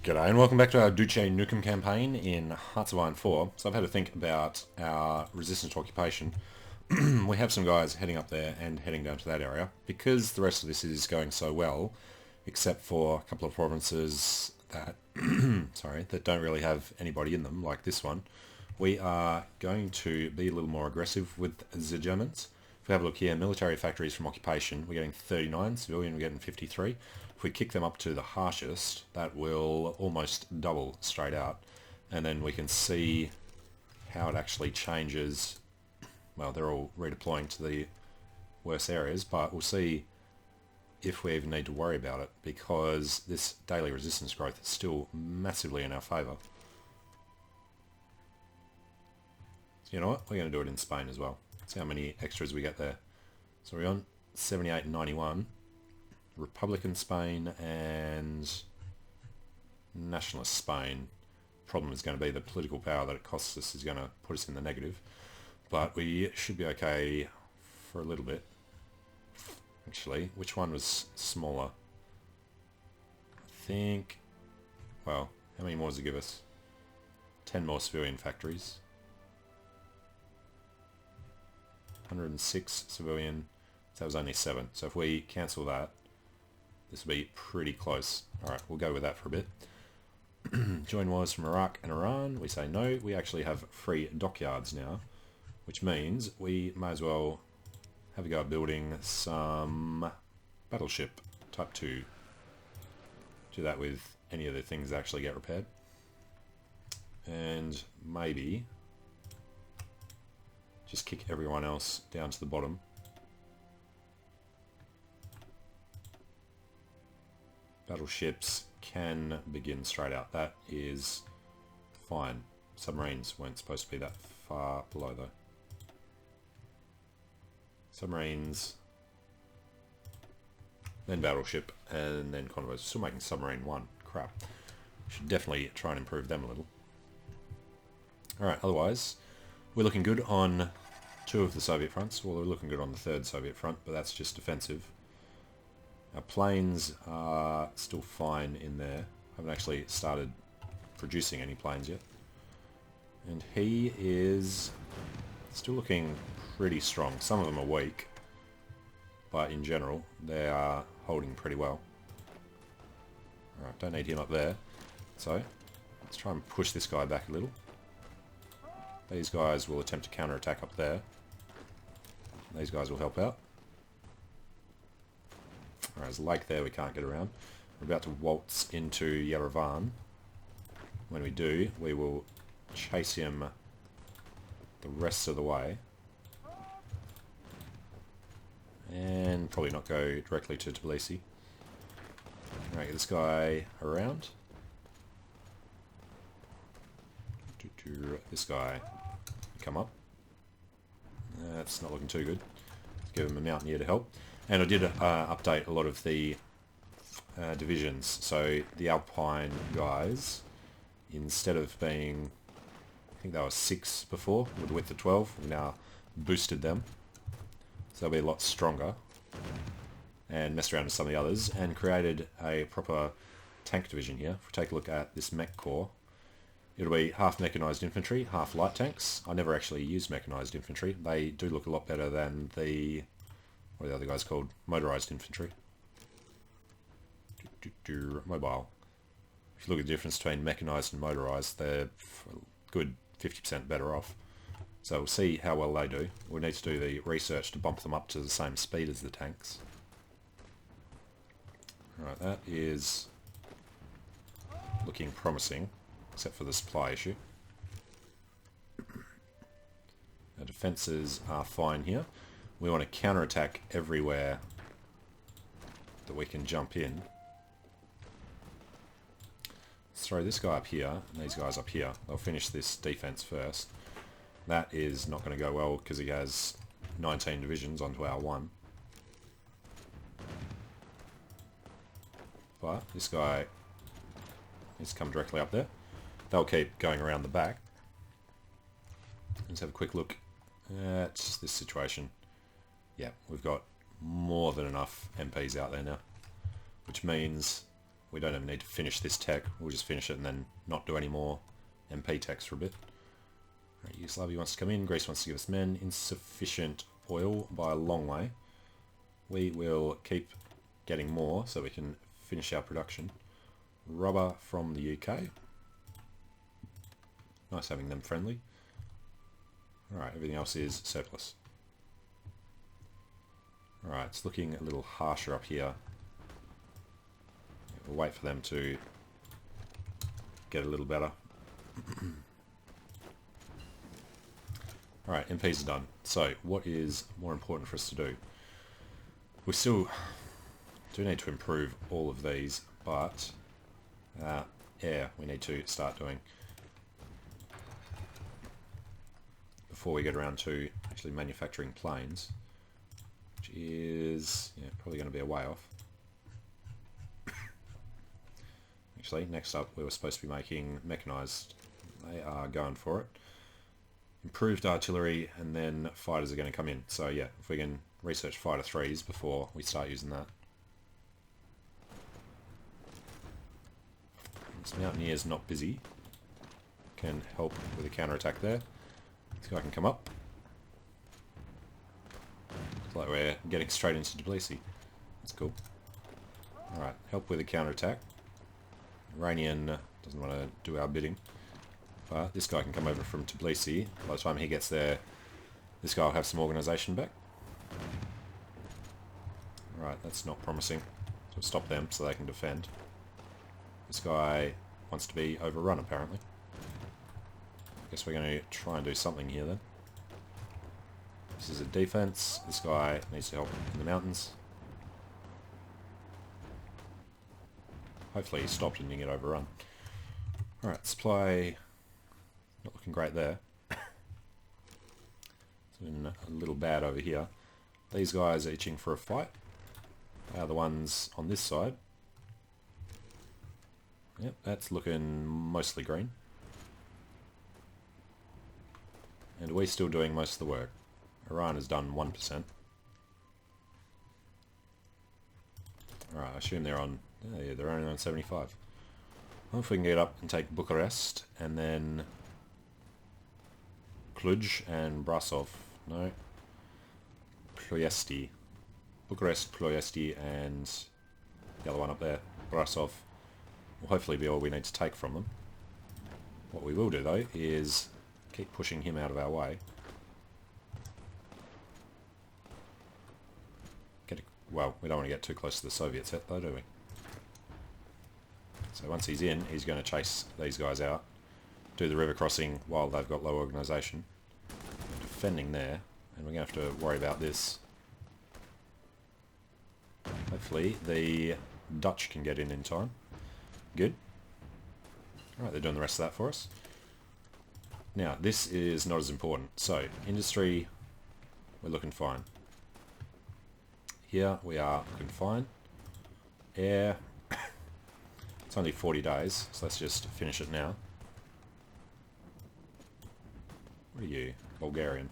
G'day and welcome back to our Duce Nukem campaign in Hearts of Iron 4. So I've had to think about our resistance to occupation. We have some guys heading up there and heading down to that area. Because the rest of this is going so well, except for a couple of provinces that that don't really have anybody in them, like this one, we are going to be a little more aggressive with the Germans. If we have a look here, military factories from occupation, we're getting 39, civilian we're getting 53. If we kick them up to the harshest, that will almost double straight out. And then we can see how it actually changes. Well, they're all redeploying to the worst areas, but we'll see if we even need to worry about it, because this daily resistance growth is still massively in our favour. So you know what? We're going to do it in Spain as well. See how many extras we get there. So we're on 78 and 91. Republican Spain and Nationalist Spain. Problem is going to be the political power that it costs us is going to put us in the negative. But we should be okay for a little bit. Actually, which one was smaller? I think... Well, how many more does it give us? 10 more civilian factories. 106 civilian. So that was only 7. So if we cancel that, this will be pretty close. Alright, we'll go with that for a bit. Join wars from Iraq and Iran. We say no. We actually have free dockyards now, which means we may as well have a go at building some battleship type 2. Do that with any of the things that actually get repaired. And maybe just kick everyone else down to the bottom. Battleships can begin straight out. That is fine. Submarines weren't supposed to be that far below though. Submarines, then battleship, and then convoys. Still making submarine 1. Crap. Should definitely try and improve them a little. Alright, otherwise, we're looking good on 2 of the Soviet fronts. Well, we're looking good on the 3rd Soviet front, but that's just defensive. Our planes are still fine in there. I haven't actually started producing any planes yet. And he is still looking pretty strong. Some of them are weak, but in general they are holding pretty well. Alright, don't need him up there. So, let's try and push this guy back a little. These guys will attempt to counterattack up there. These guys will help out. Alright, there's a lake there we can't get around. We're about to waltz into Yerevan. When we do, we will chase him the rest of the way. And probably not go directly to Tbilisi. Alright, get this guy around. This guy come up. That's not looking too good. Let's give him a mountaineer to help. And I did update a lot of the divisions. So the Alpine guys, instead of being, I think they were 6 before, with a width of 12, we've now boosted them. So they'll be a lot stronger. And messed around with some of the others and created a proper tank division here. If we take a look at this mech corps, it'll be half mechanised infantry, half light tanks. I never actually used mechanised infantry. They do look a lot better than the, what are the other guys called? Motorised infantry. Mobile. If you look at the difference between mechanised and motorised, they're a good 50% better off. So we'll see how well they do. We'll need to do the research to bump them up to the same speed as the tanks. Alright, that is looking promising, except for the supply issue. Our defences are fine here. We want to counterattack everywhere that we can jump in. Let's throw this guy up here and these guys up here. They'll finish this defense first. That is not going to go well because he has 19 divisions onto our 1. But this guy needs to come directly up there. They'll keep going around the back. Let's have a quick look at this situation. Yeah, we've got more than enough MPs out there now, which means we don't even need to finish this tech. We'll just finish it and then not do any more MP techs for a bit. Right, Yugoslavia wants to come in. Greece wants to give us men. Insufficient oil by a long way. We will keep getting more so we can finish our production. Rubber from the UK. Nice having them friendly. Alright, everything else is surplus. Alright, it's looking a little harsher up here. We'll wait for them to get a little better. Alright, MPs are done. So, what is more important for us to do? We still do need to improve all of these, but air we need to start doing before we get around to actually manufacturing planes, which is probably going to be a way off. Actually, next up we were supposed to be making mechanized. They are going for it. Improved artillery, and then fighters are going to come in. So yeah, if we can research fighter 3s before we start using that. This mountaineer's not busy. Can help with a counter-attack there. This guy can come up. It's like we're getting straight into Duce. That's cool. Alright, help with a counter-attack. Iranian doesn't want to do our bidding. But this guy can come over from Tbilisi. By the time he gets there, this guy will have some organisation back. Right, that's not promising. So we'll stop them so they can defend. This guy wants to be overrun, apparently. Guess we're going to try and do something here, then. This is a defense. This guy needs to help in the mountains. Hopefully he stopped and didn't get overrun. Alright, supply... not looking great there. It's been a little bad over here. These guys are itching for a fight. They are the ones on this side. Yep, that's looking mostly green. And we're still doing most of the work. Iran has done 1%. Alright, I assume they're on... yeah, they're only on 75. Well, if we can get up and take Bucharest, and then... Cluj and Brasov. No. Ploiesti. Bucharest, Ploiesti, and the other one up there, Brasov, will hopefully be all we need to take from them. What we will do, though, is keep pushing him out of our way. Well, we don't want to get too close to the Soviets yet, though, do we? So once he's in, he's going to chase these guys out, do the river crossing while they've got low organisation. Defending there, and we're going to have to worry about this. Hopefully the Dutch can get in time. Good. Alright, they're doing the rest of that for us. Now, this is not as important. So, industry, we're looking fine. Here, we are looking fine. Air, it's only 40 days, so let's just finish it now. What are you? Bulgarian.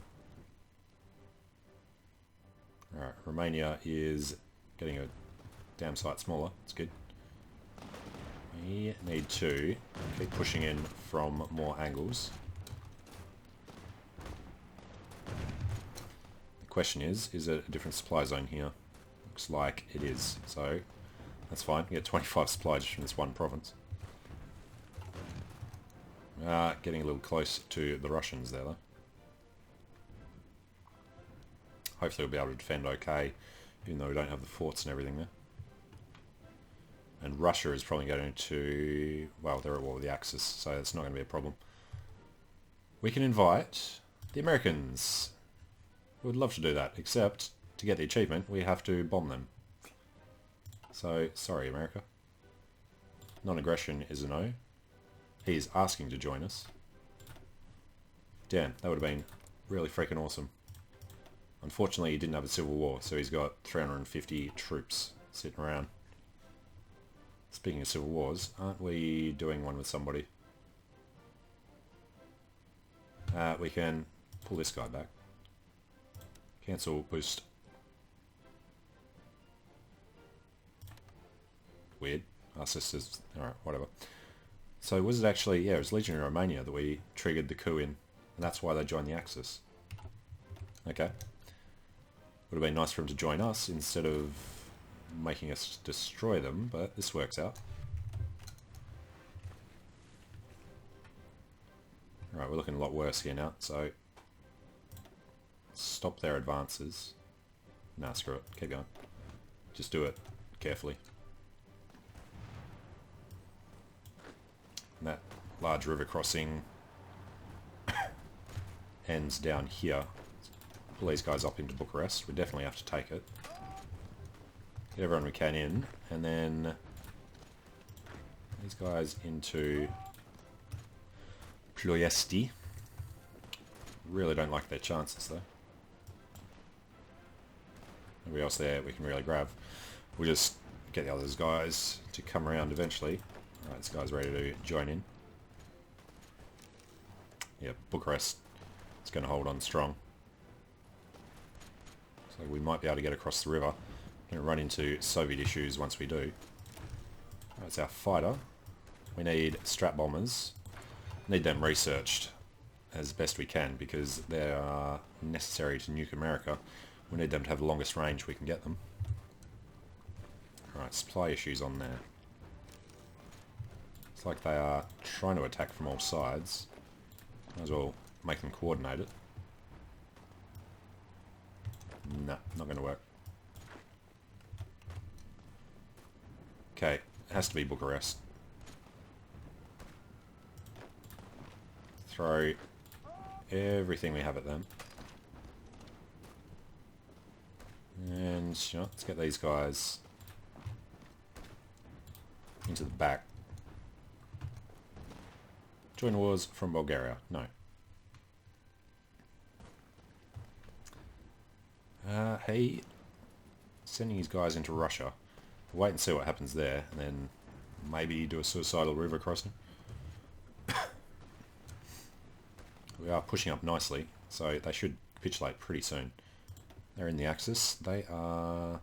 Alright, Romania is getting a damn sight smaller. It's good. We need to keep pushing in from more angles. The question is it a different supply zone here? Looks like it is. So, that's fine. We get 25 supplies from this one province. Getting a little close to the Russians there, though. Hopefully we'll be able to defend okay, even though we don't have the forts and everything there. And Russia is probably going to... well, they're at war with the Axis, so it's not going to be a problem. We can invite the Americans. We would love to do that, except to get the achievement, we have to bomb them. So, sorry, America. Non-aggression is a no. He's asking to join us. Damn, that would have been really freaking awesome. Unfortunately, he didn't have a civil war, so he's got 350 troops sitting around. Speaking of civil wars, aren't we doing one with somebody? We can pull this guy back. Cancel, boost. Weird. Our sisters, alright, whatever. So was it actually, yeah, it was Legion of Romania that we triggered the coup in, and that's why they joined the Axis. Okay. Would have been nice for them to join us instead of making us destroy them, but this works out. Alright, we're looking a lot worse here now, so stop their advances. Nah, screw it, keep going. Just do it carefully. And that large river crossing ends down here. Pull these guys up into Bucharest. We definitely have to take it. Get everyone we can in, and then these guys into Ploiesti. Really don't like their chances though. Nobody else there we can really grab. We'll just get the other guys to come around eventually. Alright, this guy's ready to join in. Yeah, Bucharest is going to hold on strong. So we might be able to get across the river. Going to run into Soviet issues once we do. That's our fighter. We need strat bombers. Need them researched as best we can because they are necessary to nuke America. We need them to have the longest range we can get them. Alright, supply issues on there. It's like they are trying to attack from all sides. Might as well make them coordinate it. Nah, not going to work. Okay, it has to be Bucharest. Throw everything we have at them. And you know, let's get these guys into the back. Join wars from Bulgaria. No. Hey, sending these guys into Russia. Wait and see what happens there, and then maybe do a suicidal river crossing. We are pushing up nicely, so they should capitulate pretty soon. They're in the Axis. They are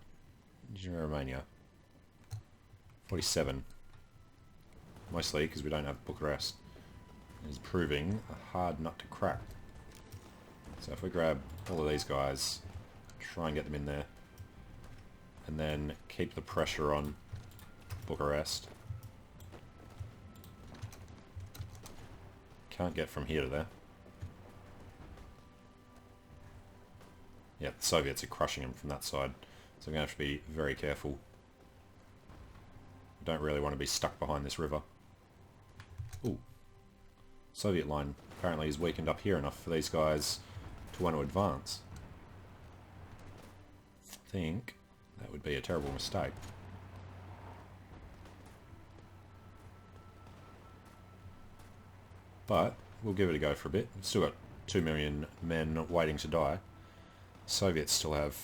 Romania. 47. Mostly because we don't have Bucharest. It is proving a hard nut to crack. So if we grab all of these guys, try and get them in there, and then keep the pressure on Bucharest. Can't get from here to there. Yeah, the Soviets are crushing them from that side, so we're going to have to be very careful. Don't really want to be stuck behind this river. Ooh. Soviet line apparently is weakened up here enough for these guys to want to advance. I think that would be a terrible mistake. But we'll give it a go for a bit. We've still got 2 million men waiting to die. Soviets still have,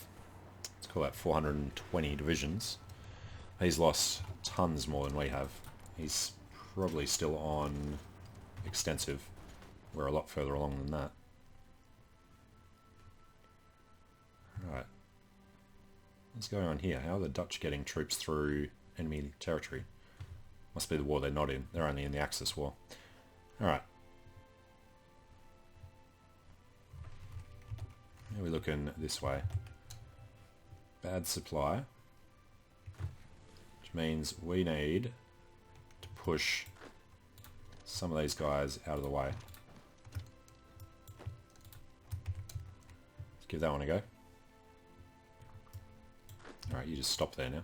let's call that 420 divisions. He's lost tons more than we have. He's probably still on extensive. We're a lot further along than that. Right. What's going on here? How are the Dutch getting troops through enemy territory? Must be the war they're not in. They're only in the Axis war. Alright. Now we're looking this way. Bad supply. Which means we need to push some of these guys out of the way. Let's give that one a go. Alright, you just stop there now.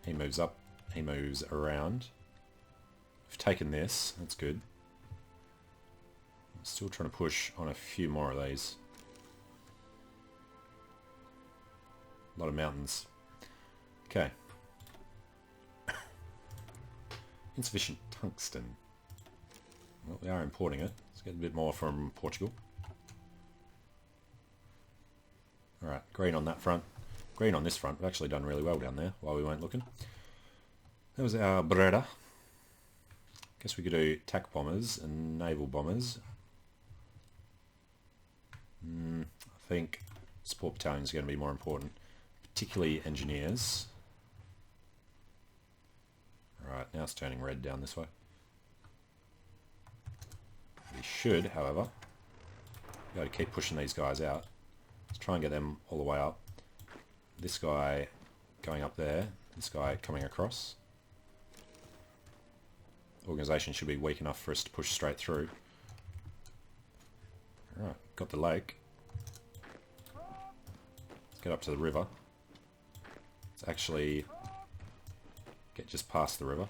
He moves up, he moves around. We've taken this, that's good. Still trying to push on a few more of these. A lot of mountains. Okay. Insufficient tungsten. Well, we are importing it. Let's get a bit more from Portugal. Alright, green on that front. Green on this front. We've actually done really well down there while we weren't looking. That was our Breda. Guess we could do attack bombers and naval bombers. I think support battalions are going to be more important. Particularly engineers. Right, now it's turning red down this way. We should, however, be able to keep pushing these guys out. Let's try and get them all the way up. This guy going up there, this guy coming across. Organisation should be weak enough for us to push straight through. Alright, got the lake. Let's get up to the river. Let's actually get just past the river.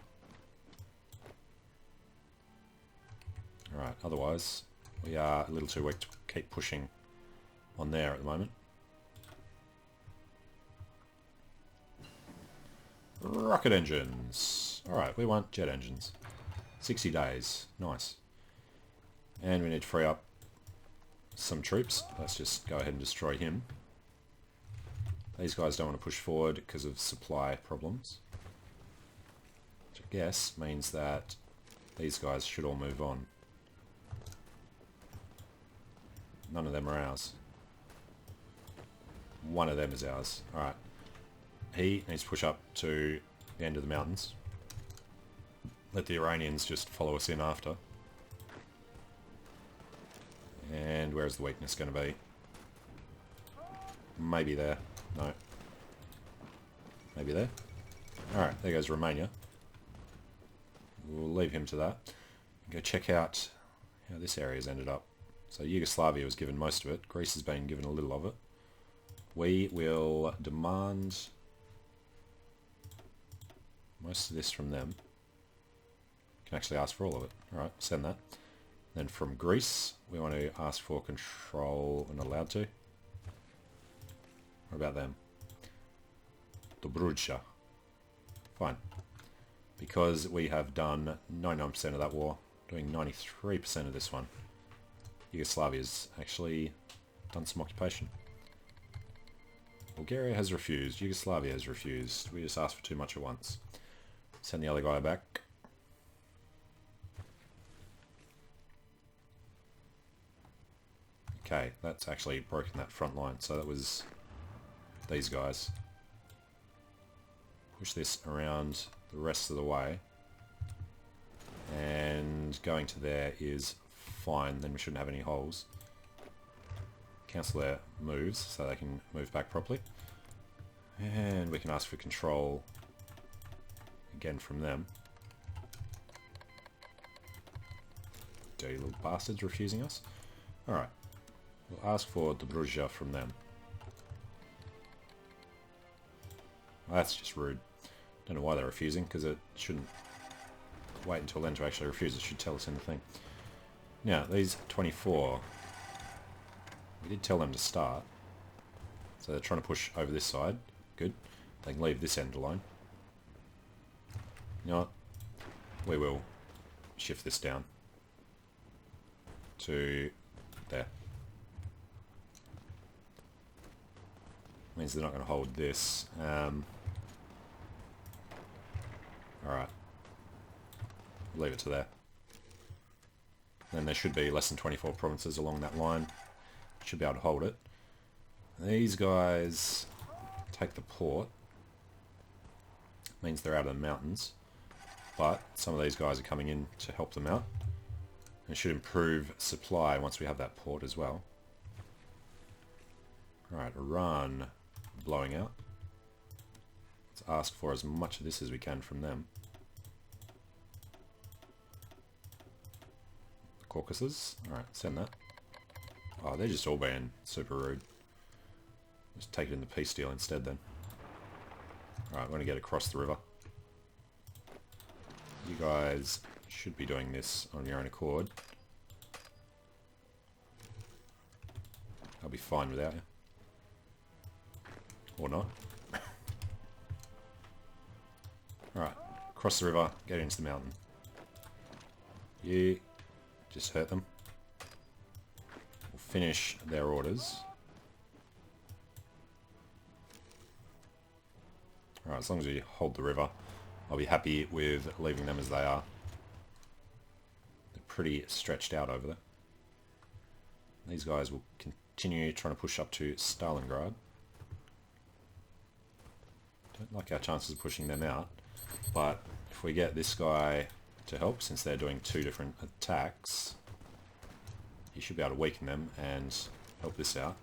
Alright, otherwise we are a little too weak to keep pushing on there at the moment. Rocket engines. Alright, we want jet engines. 60 days. Nice. And we need to free up some troops. Let's just go ahead and destroy him. These guys don't want to push forward because of supply problems. Which I guess means that these guys should all move on. None of them are ours. One of them is ours. Alright. He needs to push up to the end of the mountains. Let the Iranians just follow us in after. And where's the weakness going to be? Maybe there. No. Maybe there. Alright, there goes Romania. We'll leave him to that. Go check out how this area's ended up. So Yugoslavia was given most of it. Greece has been given a little of it. We will demand most of this from them. Can actually ask for all of it. Alright, send that. Then from Greece, we want to ask for control. We're not allowed to. What about them? Dobruja. Fine. Because we have done 99% of that war, doing 93% of this one. Yugoslavia's actually done some occupation. Bulgaria has refused. Yugoslavia has refused. We just asked for too much at once. Send the other guy back. Okay, that's actually broken that front line. So that was these guys. Push this around the rest of the way. And going to there is fine. Then we shouldn't have any holes. Cancel their moves so they can move back properly. And we can ask for control again from them. Dirty little bastards refusing us. Alright. We'll ask for Dobruja from them. Well, that's just rude. Don't know why they're refusing, because it shouldn't wait until then to actually refuse. It should tell us in the thing. Now, these 24, we did tell them to start. So they're trying to push over this side. Good. They can leave this end alone. You know what? We will shift this down to there. Means they're not going to hold this. Alright. Leave it to there. Then there should be less than 24 provinces along that line. Should be able to hold it. These guys take the port. Means they're out of the mountains. But some of these guys are coming in to help them out. And it should improve supply once we have that port as well. Alright, Iran blowing out. Let's ask for as much of this as we can from them. The Caucasus. Alright, send that. Oh, they're just all being super rude. Just take it in the peace deal instead then. Alright, we're going to get across the river. You guys should be doing this on your own accord. I'll be fine without you. Or not. Alright, cross the river, get into the mountain. You just hurt them. We'll finish their orders. Alright, as long as we hold the river, I'll be happy with leaving them as they are. They're pretty stretched out over there. These guys will continue trying to push up to Stalingrad. Don't like our chances of pushing them out, but if if we get this guy to help, since they're doing two different attacks, he should be able to weaken them and help this out.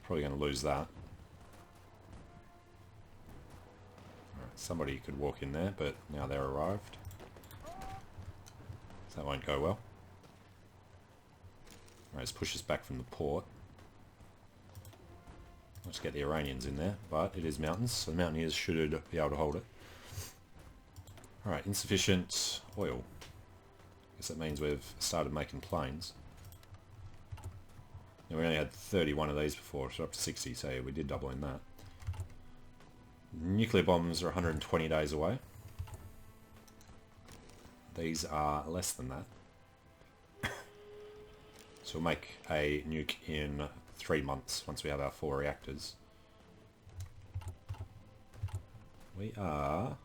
Probably going to lose that. Alright, somebody could walk in there, but now they're arrived. So that won't go well. Alright, let's push us back from the port. Let's get the Iranians in there, but it is mountains, so the mountaineers should be able to hold it. Alright, insufficient oil. Guess that means we've started making planes. Now we only had 31 of these before, so up to 60, so we did double in that. Nuclear bombs are 120 days away. These are less than that. So we'll make a nuke in 3 months once we have our 4 reactors. We are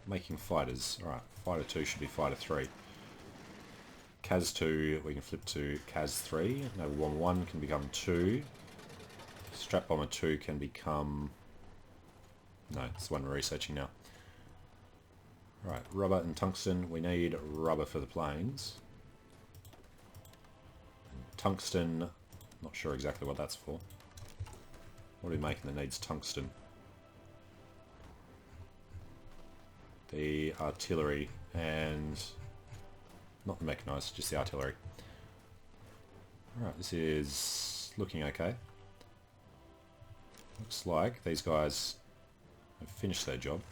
making fighters. Alright, fighter 2 should be fighter 3. CAS 2 we can flip to CAS 3. Naval Bomber 1 can become 2. Strat Bomber 2 can become... No, it's the one we're researching now. Right, rubber and tungsten. We need rubber for the planes. And tungsten, not sure exactly what that's for. What are we making that needs tungsten? The artillery and... not the mechanized, just the artillery. Alright, this is looking okay. Looks like these guys have finished their job.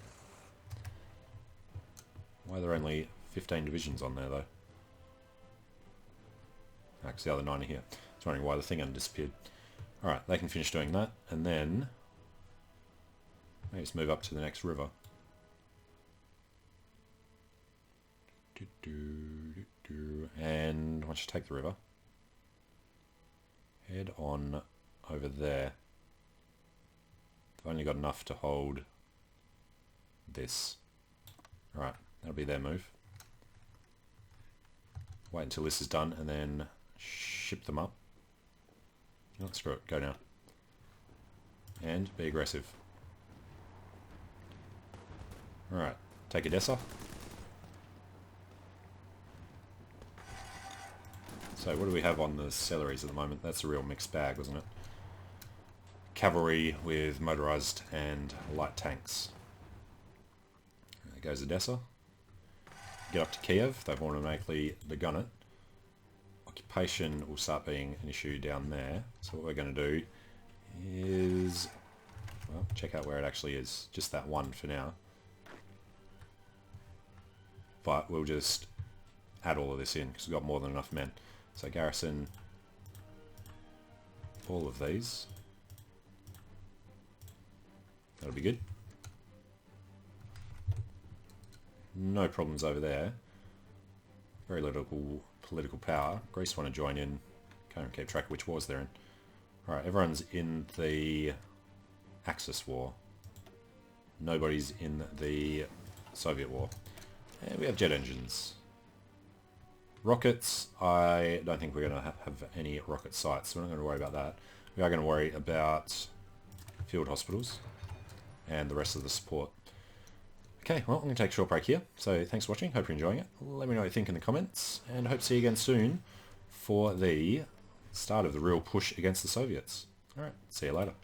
Why are there only 15 divisions on there though? Because the other 9 are here. I was wondering why the thing hadn't disappeared. Alright, they can finish doing that, and then maybe just move up to the next river. And once you take the river, head on over there. They've only got enough to hold this. Alright, that'll be their move. Wait until this is done and then ship them up. Oh, screw it, go now. And be aggressive. Alright, take Odessa. So what do we have on the celeries at the moment? That's a real mixed bag, wasn't it? Cavalry with motorized and light tanks. There goes Odessa. Get up to Kiev, they've automatically begun it. Occupation will start being an issue down there. So what we're going to do is, well, check out where it actually is. Just that one for now. But we'll just add all of this in because we've got more than enough men. So garrison all of these. That'll be good. No problems over there. Very little political power. Greece want to join in. Can't keep track of which wars they're in. Alright, everyone's in the Axis war. Nobody's in the Soviet war. And we have jet engines. Rockets, I don't think we're going to have any rocket sites, so we're not going to worry about that. We are going to worry about field hospitals and the rest of the support. Okay, well, I'm going to take a short break here. So thanks for watching. Hope you're enjoying it. Let me know what you think in the comments, and hope to see you again soon for the start of the real push against the Soviets. Alright, see you later.